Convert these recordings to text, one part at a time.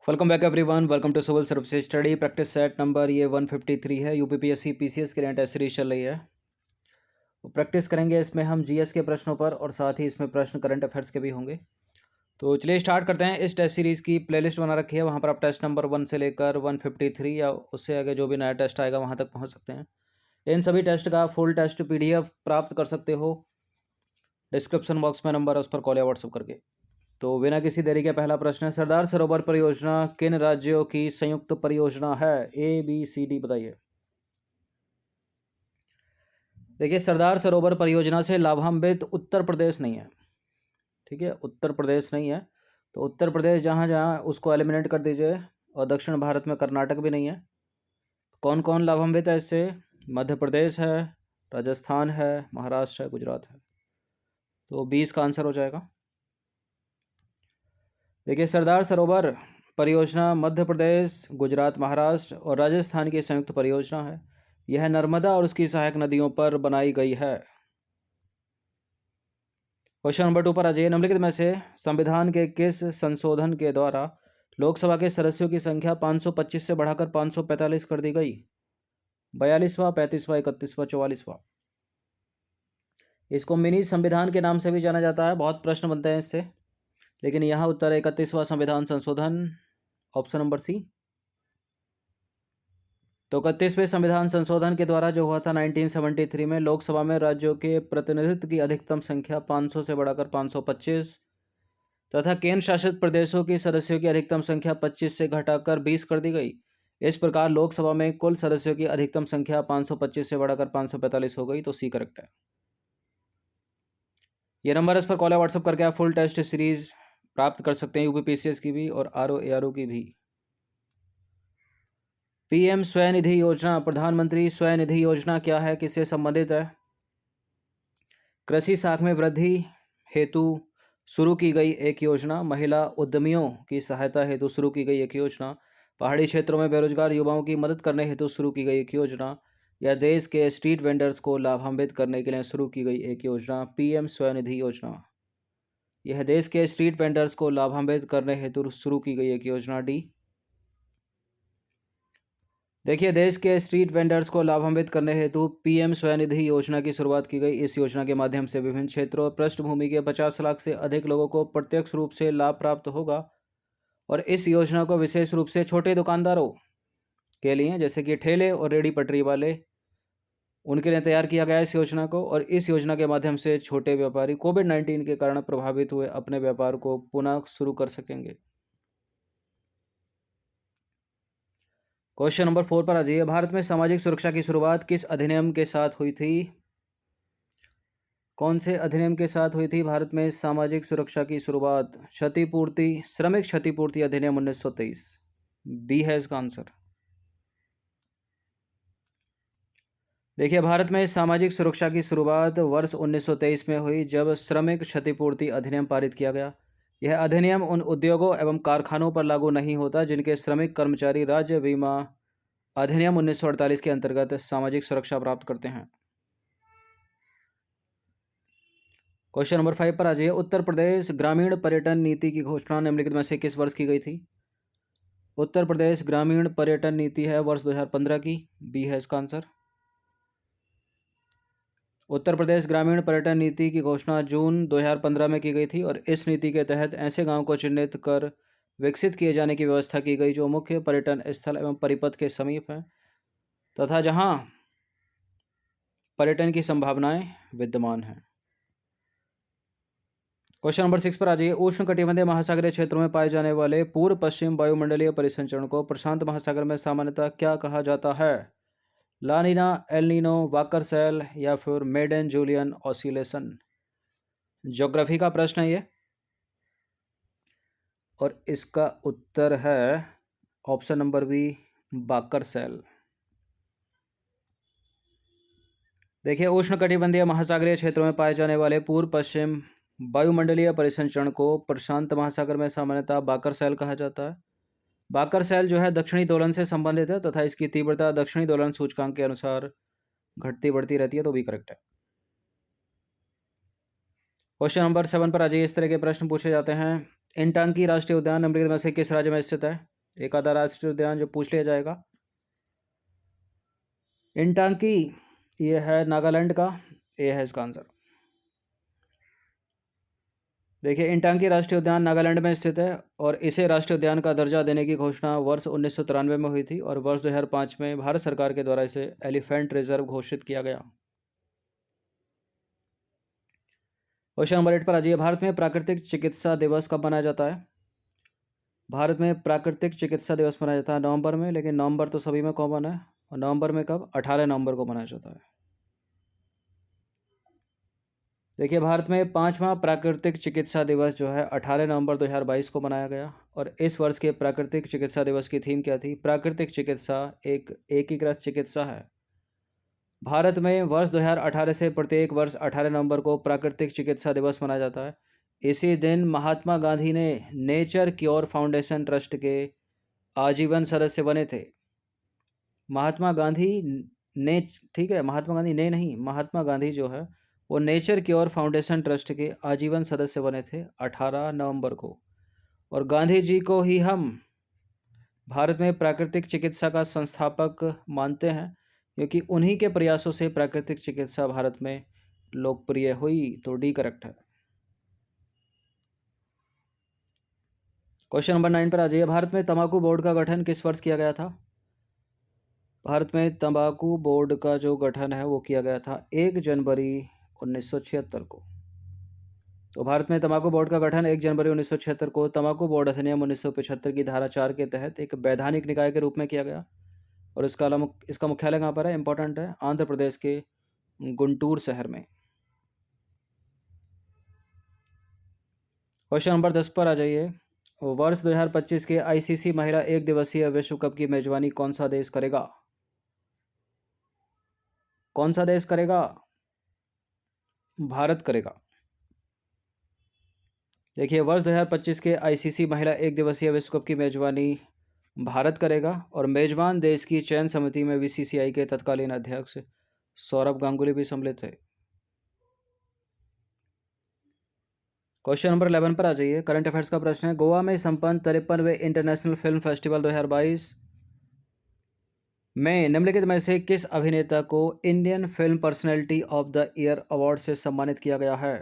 Welcome back everyone. Welcome to civil service study practice set number ये 153 है। UPPSC PCS के लिए test series चल रही है। तो प्रैक्टिस करेंगे इसमें हम जीएस के प्रश्नों पर और साथ ही इसमें प्रश्न करंट अफेयर्स के भी होंगे। तो चलिए स्टार्ट करते हैं। इस टेस्ट सीरीज़ की प्लेलिस्ट बना रखी है, वहाँ पर आप टेस्ट नंबर 1 से लेकर 153 या उससे आगे जो भी नया टेस्ट आएगा वहाँ तक पहुँच सकते हैं। इन सभी टेस्ट का फुल टेस्ट पीडीएफ प्राप्त कर सकते हो। डिस्क्रिप्शन बॉक्स में नंबर है, उस पर कॉल या व्हाट्सअप करके। तो बिना किसी देरी के पहला प्रश्न है, सरदार सरोवर परियोजना किन राज्यों की संयुक्त परियोजना है? ए बी सी डी बताइए। देखिए, सरदार सरोवर परियोजना से लाभान्वित उत्तर प्रदेश नहीं है। ठीक है, उत्तर प्रदेश नहीं है। तो उत्तर प्रदेश जहाँ जहाँ उसको एलिमिनेट कर दीजिए। और दक्षिण भारत में कर्नाटक भी नहीं है। कौन कौन लाभान्वित है इससे? मध्य प्रदेश है, राजस्थान है, महाराष्ट्र है, गुजरात है। तो 20 का आंसर हो जाएगा। देखिए, सरदार सरोवर परियोजना मध्य प्रदेश, गुजरात, महाराष्ट्र और राजस्थान की संयुक्त परियोजना है। यह नर्मदा और उसकी सहायक नदियों पर बनाई गई है। क्वेश्चन नंबर 2 पर आ जाइए। निम्नलिखित में से संविधान के किस संशोधन के द्वारा लोकसभा के सदस्यों की संख्या 525 से बढ़ाकर 545 कर दी गई? 42वां, 35वां, 31वां, 44वां? इसको मिनी संविधान के नाम से भी जाना जाता है। बहुत प्रश्न बनते हैं इससे, लेकिन यहाँ उत्तर है 31वां संविधान संशोधन, ऑप्शन नंबर सी। तो 31वें संविधान संशोधन के द्वारा जो हुआ था 1973 में, लोकसभा में राज्यों के प्रतिनिधित्व की अधिकतम संख्या 500 से बढ़ाकर 525 तथा केंद्र शासित प्रदेशों की सदस्यों की अधिकतम संख्या 25 से घटाकर 20 कर दी गई। इस प्रकार लोकसभा में कुल सदस्यों की अधिकतम संख्या 525 से बढ़ाकर 545 हो गई। तो सी करेक्ट है। ये नंबर इस पर कॉल या व्हाट्सअप करके आप फुल टेस्ट सीरीज प्राप्त कर सकते हैं, यूपीपीसीएस की भी और आरओ की भी। पीएम स्वनिधि योजना, प्रधानमंत्री स्वनिधि योजना क्या है, किससे संबंधित है? कृषि साख में वृद्धि हेतु शुरू की गई एक योजना, महिला उद्यमियों की सहायता हेतु शुरू की गई एक योजना, पहाड़ी क्षेत्रों में बेरोजगार युवाओं की मदद करने हेतु शुरू की गई एक योजना, या देश के स्ट्रीट वेंडर्स को लाभान्वित करने के लिए शुरू की गई एक योजना। पीएम स्वनिधि योजना यह देश के स्ट्रीट वेंडर्स को लाभान्वित करने हेतु शुरू की गई एक योजना। डी। देखिए, देश के स्ट्रीट वेंडर्स को लाभान्वित करने हेतु पीएम स्वनिधि योजना की शुरुआत की गई। इस योजना के माध्यम से विभिन्न क्षेत्रों और पृष्ठभूमि के 50 लाख से अधिक लोगों को प्रत्यक्ष रूप से लाभ प्राप्त होगा। और इस योजना को विशेष रूप से छोटे दुकानदारों के लिए, जैसे कि ठेले और रेहड़ी पटरी वाले, उनके लिए तैयार किया गया इस योजना को। और इस योजना के माध्यम से छोटे व्यापारी कोविड-19 के कारण प्रभावित हुए अपने व्यापार को पुनः शुरू कर सकेंगे। क्वेश्चन नंबर 4 पर आ जाइए। भारत में सामाजिक सुरक्षा की शुरुआत किस अधिनियम के साथ हुई थी? कौन से अधिनियम के साथ हुई थी भारत में सामाजिक सुरक्षा की शुरुआत? क्षतिपूर्ति, श्रमिक क्षतिपूर्ति अधिनियम 1923। बी है इसका आंसर। देखिए, भारत में सामाजिक सुरक्षा की शुरुआत वर्ष 1923 में हुई, जब श्रमिक क्षतिपूर्ति अधिनियम पारित किया गया। यह अधिनियम उन उद्योगों एवं कारखानों पर लागू नहीं होता जिनके श्रमिक कर्मचारी राज्य बीमा अधिनियम 1948 के अंतर्गत सामाजिक सुरक्षा प्राप्त करते हैं। क्वेश्चन नंबर 5 पर आ जाइए। उत्तर प्रदेश ग्रामीण पर्यटन नीति की घोषणा निम्नलिखित में से किस वर्ष की गई थी? उत्तर प्रदेश ग्रामीण पर्यटन नीति है वर्ष 2015 की। बी है इसका आंसर। उत्तर प्रदेश ग्रामीण पर्यटन नीति की घोषणा जून 2015 में की गई थी और इस नीति के तहत ऐसे गांवों को चिन्हित कर विकसित किए जाने की व्यवस्था की गई जो मुख्य पर्यटन स्थल एवं परिपथ के समीप हैं तथा जहां पर्यटन की संभावनाएं विद्यमान हैं। क्वेश्चन नंबर 6 पर आ जाइए। उष्णकटिबंधीय महासागरीय क्षेत्रों में पाए जाने वाले पूर्व पश्चिम वायुमंडलीय परिसंचरण को प्रशांत महासागर में सामान्यतः क्या कहा जाता है? La Nina, El, Walker cell या फिर मेडन जूलियन ऑसिलेशन? ज्योग्राफी का प्रश्न है ये, और इसका उत्तर है ऑप्शन नंबर बी, बाकर सेल। देखिए, उष्णकटिबंधीय महासागरीय क्षेत्रों में पाए जाने वाले पूर्व पश्चिम वायुमंडलीय परिसंचरण को प्रशांत महासागर में सामान्यतः बाकर सेल कहा जाता है। बाकर सेल जो है दक्षिणी दोलन से संबंधित है तथा इसकी तीव्रता दक्षिणी दोलन सूचकांक के अनुसार घटती बढ़ती रहती है। तो भी करेक्ट है। क्वेश्चन नंबर 7 पर आ जाइए। इस तरह के प्रश्न पूछे जाते हैं। इंटांकी राष्ट्रीय उद्यान निम्नलिखित में से किस राज्य में स्थित है? एक आधा राष्ट्रीय उद्यान जो पूछ लिया जाएगा। इंटांकी ये है नागालैंड का, ये है इसका आंसर। देखिए इंटांकी राष्ट्रीय उद्यान नागालैंड में स्थित है और इसे राष्ट्रीय उद्यान का दर्जा देने की घोषणा वर्ष 1993 में हुई थी और वर्ष 2005 में भारत सरकार के द्वारा इसे एलिफेंट रिजर्व घोषित किया गया। क्वेश्चन नंबर 8 पर आ जाइए। भारत में प्राकृतिक चिकित्सा दिवस कब मनाया जाता है? भारत में प्राकृतिक चिकित्सा दिवस मनाया जाता है नवंबर में, लेकिन नवंबर तो सभी में कॉमन है। और नवंबर में कब? 18 नवंबर को मनाया जाता है। देखिए भारत में 5वां प्राकृतिक चिकित्सा दिवस जो है 18 नवंबर 2022 को मनाया गया। और इस वर्ष के प्राकृतिक चिकित्सा दिवस की थीम क्या थी? प्राकृतिक चिकित्सा एक एकीकृत चिकित्सा है। भारत में वर्ष 2018 से प्रत्येक वर्ष 18 नवंबर को प्राकृतिक चिकित्सा दिवस मनाया जाता है। इसी दिन महात्मा गांधी ने नेचर क्योर फाउंडेशन ट्रस्ट के आजीवन सदस्य बने थे। महात्मा गांधी ने, ठीक है, महात्मा गांधी ने नहीं, महात्मा गांधी जो है वो नेचर क्योर फाउंडेशन ट्रस्ट के आजीवन सदस्य बने थे 18 नवंबर को। और गांधी जी को ही हम भारत में प्राकृतिक चिकित्सा का संस्थापक मानते हैं, क्योंकि उन्हीं के प्रयासों से प्राकृतिक चिकित्सा भारत में लोकप्रिय हुई। तो डी करेक्ट है। क्वेश्चन नंबर 9 पर आ जाइए। भारत में तंबाकू बोर्ड का गठन किस वर्ष किया गया था? भारत में तंबाकू बोर्ड का जो गठन है वो किया गया था 1 जनवरी 1976 को। तो भारत में तंबाकू बोर्ड का गठन 1 जनवरी 1976 को तंबाकू बोर्ड अधिनियम 1975 की धारा 4 के तहत एक वैधानिक निकाय के रूप में किया गया। और इसका मुख्यालय कहाँ पर है? इंपॉर्टेंट है, आंध्र प्रदेश के गुंटूर शहर में। क्वेश्चन नंबर 10 पर आ जाइए। वर्ष 2025 के आईसीसी महिला एक दिवसीय विश्व कप की मेजबानी कौन सा देश करेगा? कौन सा देश करेगा? भारत करेगा। देखिए वर्ष 2025 के आईसीसी महिला एक दिवसीय विश्व कप की मेजबानी भारत करेगा और मेजबान देश की चयन समिति में बीसीसीआई के तत्कालीन अध्यक्ष सौरभ गांगुली भी सम्मिलित थे। क्वेश्चन नंबर 11 पर आ जाइए। करंट अफेयर्स का प्रश्न है, गोवा में संपन्न 53वें इंटरनेशनल फिल्म फेस्टिवल 2022 में निम्नलिखित में से किस अभिनेता को Indian film personality of the year award से सम्मानित किया गया है?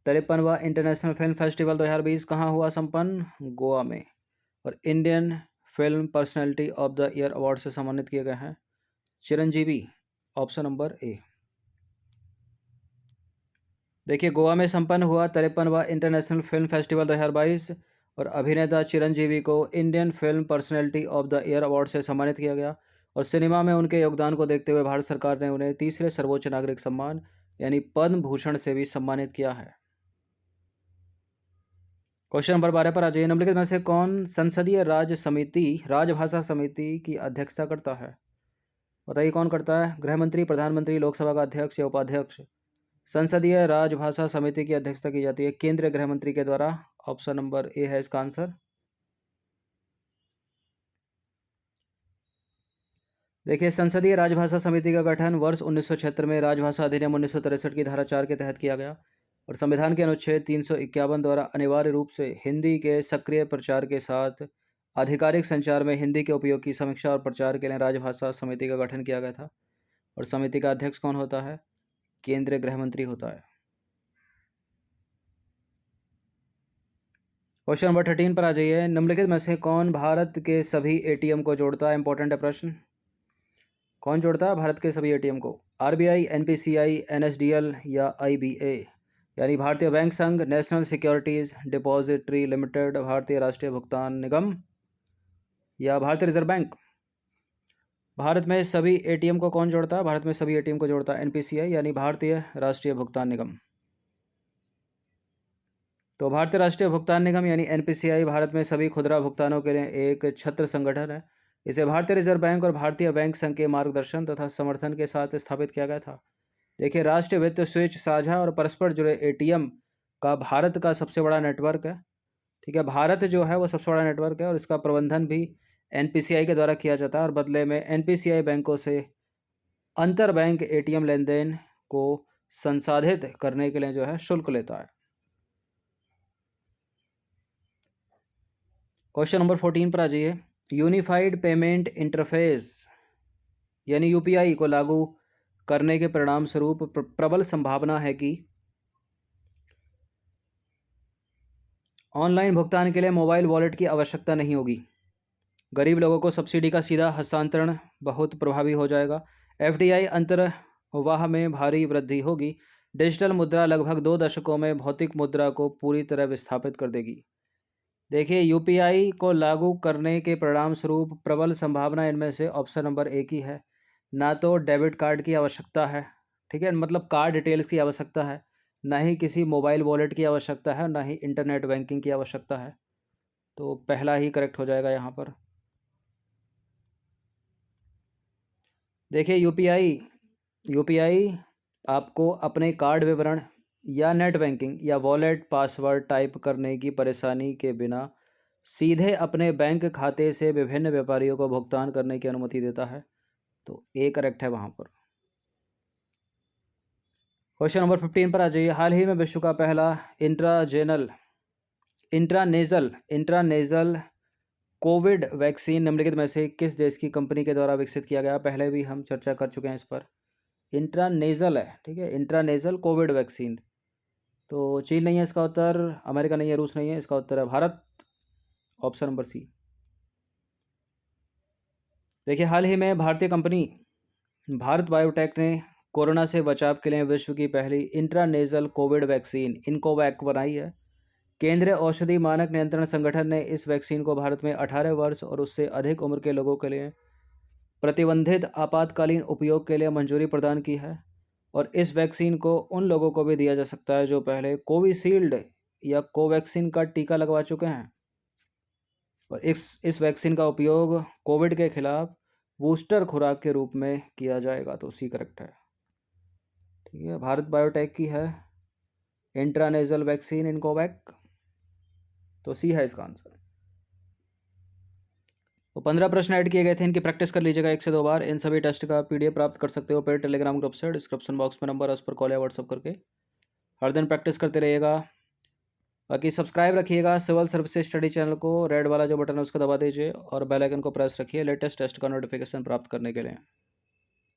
53वां इंटरनेशनल फिल्म फेस्टिवल 2020 कहाँ हुआ संपन्न? गोवा में। और Indian film personality of the year award से सम्मानित किए गए हैं चिरंजीवी, ऑप्शन नंबर ए। देखिए गोवा में संपन्न हुआ 53वां इंटरनेशनल फिल्म फेस्टिवल 2022 और अभिनेता चिरंजीवी को Indian film personality of the year award से सम्मानित किया गया। और सिनेमा में उनके योगदान को देखते हुए भारत सरकार ने उन्हें तीसरे सर्वोच्च नागरिक सम्मान यानी पद्म भूषण से भी सम्मानित किया है। क्वेश्चन नंबर 12 पर आ जाइए। निम्नलिखित में से कौन संसदीय राजभाषा समिति की अध्यक्षता करता है? बताइए कौन करता है? गृह मंत्री, प्रधानमंत्री, लोकसभा का अध्यक्ष या उपाध्यक्ष? संसदीय राजभाषा समिति की अध्यक्षता की जाती है केंद्रीय गृह मंत्री के द्वारा, ऑप्शन नंबर ए है इसका आंसर। देखिए संसदीय राजभाषा समिति का गठन वर्ष 1976 में राजभाषा अधिनियम 1963 की धारा 4 के तहत किया गया और संविधान के अनुच्छेद 351 द्वारा अनिवार्य रूप से हिंदी के सक्रिय प्रचार के साथ आधिकारिक संचार में हिंदी के उपयोग की समीक्षा और प्रचार के लिए राजभाषा समिति का गठन किया गया था। और समिति का अध्यक्ष कौन होता है? केंद्रीय गृह मंत्री होता है। क्वेश्चन नंबर 13 पर आ जाइए। निम्नलिखित में से कौन भारत के सभी एटीएम को जोड़ता है? इंपॉर्टेंट है प्रश्न। कौन जोड़ता है भारत के सभी एटीएम को? आरबीआई, एनपीसीआई, एनएसडीएल या आईबीए? यानी भारतीय बैंक संघ, नेशनल सिक्योरिटीज डिपॉजिटरी लिमिटेड, भारतीय राष्ट्रीय भुगतान निगम या भारतीय रिजर्व बैंक? भारत में सभी एटीएम को कौन जोड़ता है? भारत में सभी एटीएम को जोड़ता है एनपीसीआई यानी भारतीय राष्ट्रीय भुगतान निगम। तो भारतीय राष्ट्रीय भुगतान निगम यानी एनपीसीआई भारत में सभी खुदरा भुगतानों के लिए एक छत्र संगठन है। इसे भारतीय रिजर्व बैंक और भारतीय बैंक संघ के मार्गदर्शन तथा समर्थन के साथ स्थापित किया गया था। देखिए राष्ट्रीय वित्त स्विच, साझा और परस्पर जुड़े एटीएम का भारत का सबसे बड़ा नेटवर्क है। ठीक है, भारत जो है वो सबसे बड़ा नेटवर्क है और इसका प्रबंधन भी एनपीसीआई के द्वारा किया जाता है और बदले में एनपीसीआई बैंकों से अंतर बैंक एटीएम लेन देन को संसाधित करने के लिए जो है शुल्क लेता है। क्वेश्चन नंबर 14 पर आ जाइए। यूनिफाइड पेमेंट इंटरफेस यानी यूपीआई को लागू करने के परिणाम स्वरूप प्रबल संभावना है कि ऑनलाइन भुगतान के लिए मोबाइल वॉलेट की आवश्यकता नहीं होगी। गरीब लोगों को सब्सिडी का सीधा हस्तांतरण बहुत प्रभावी हो जाएगा। एफडीआई अंतर्वाह में भारी वृद्धि होगी। डिजिटल मुद्रा लगभग 2 दशकों में भौतिक मुद्रा को पूरी तरह विस्थापित कर देगी। देखिए, यूपीआई को लागू करने के परिणाम स्वरूप प्रबल संभावना इनमें से ऑप्शन नंबर एक ही है। ना तो डेबिट कार्ड की आवश्यकता है, ठीक है, मतलब कार्ड डिटेल्स की आवश्यकता है, ना ही किसी मोबाइल वॉलेट की आवश्यकता है, ना ही इंटरनेट बैंकिंग की आवश्यकता है। तो पहला ही करेक्ट हो जाएगा यहाँ पर। देखिए, यूपीआई आपको अपने कार्ड विवरण या नेट बैंकिंग या वॉलेट पासवर्ड टाइप करने की परेशानी के बिना सीधे अपने बैंक खाते से विभिन्न व्यापारियों को भुगतान करने की अनुमति देता है। तो ए करेक्ट है वहाँ पर। क्वेश्चन नंबर 15 पर आ जाइए। हाल ही में विश्व का पहला इंट्रानेजल कोविड वैक्सीन निम्नलिखित में से किस देश की कंपनी के द्वारा विकसित किया गया? पहले भी हम चर्चा कर चुके हैं इस पर। इंट्रानेजल है, ठीक है, इंट्रानेजल कोविड वैक्सीन। तो चीन नहीं है इसका उत्तर, अमेरिका नहीं है, रूस नहीं है, इसका उत्तर है भारत, ऑप्शन नंबर सी। देखिए, हाल ही में भारतीय कंपनी भारत बायोटेक ने कोरोना से बचाव के लिए विश्व की पहली इंट्रानेजल कोविड वैक्सीन इनकोवैक बनाई है। केंद्रीय औषधि मानक नियंत्रण संगठन ने इस वैक्सीन को भारत में 18 वर्ष और उससे अधिक उम्र के लोगों के लिए प्रतिबंधित आपातकालीन उपयोग के लिए मंजूरी प्रदान की है। और इस वैक्सीन को उन लोगों को भी दिया जा सकता है जो पहले कोविशील्ड या कोवैक्सीन का टीका लगवा चुके हैं। और इस वैक्सीन का उपयोग कोविड के खिलाफ बूस्टर खुराक के रूप में किया जाएगा। तो सी करेक्ट है, ठीक है, भारत बायोटेक की है इंट्रानेजल वैक्सीन इनकोवैक। तो सी है इसका आंसर। तो 15 प्रश्न ऐड किए गए थे, इनकी प्रैक्टिस कर लीजिएगा 1 से 2 बार। इन सभी टेस्ट का पीडीएफ प्राप्त कर सकते हो पेड टेलीग्राम ग्रुप से। डिस्क्रिप्शन बॉक्स में नंबर है, उस पर कॉल या व्हाट्सअप करके हर दिन प्रैक्टिस करते रहिएगा। बाकी सब्सक्राइब रखिएगा सिविल सर्विसेज स्टडी चैनल को, रेड वाला जो बटन है उसको दबा दीजिए और बेल आइकन को प्रेस रखिए लेटेस्ट टेस्ट का नोटिफिकेशन प्राप्त करने के लिए।